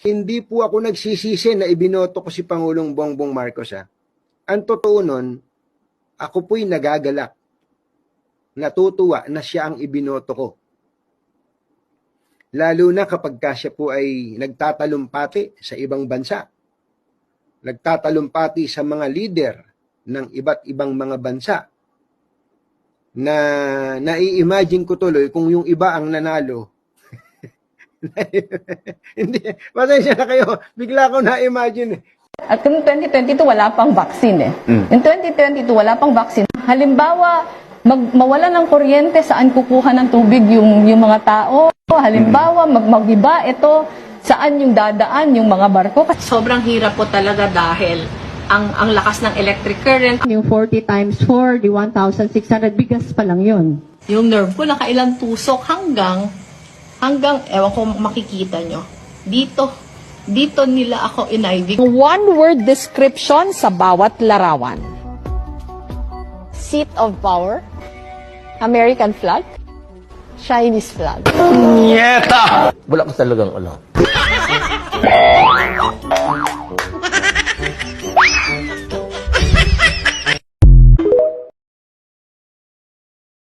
Hindi po ako nagsisisi na ibinoto ko si Pangulong Bongbong Marcos. Ang totoo nun, ako po'y nagagalak. Natutuwa na siya ang ibinoto ko. Lalo na kapag siya po ay nagtatalumpati sa ibang bansa. Nagtatalumpati sa mga leader ng iba't ibang mga bansa. Na nai-imagine ko tuloy kung yung iba ang nanalo. Hindi, pasensya na kayo. Bigla ko na-imagine. At noong 2022, wala pang vaccine eh. In 2022, wala pang vaccine. Halimbawa, mawala ng kuryente, saan kukuha ng tubig yung mga tao? Halimbawa, mag-iba, ito, saan yung dadaan yung mga barko? Sobrang hirap po talaga dahil ang lakas ng electric current. Yung 40 times 4, di 1,600, bigas pa lang yun. Yung nerve ko, nakailang tusok hanggang, ewan ko makikita nyo, dito nila ako in-IV. One-word description sa bawat larawan. Seat of power, American flag, Chinese flag. Wala ka talagang alam.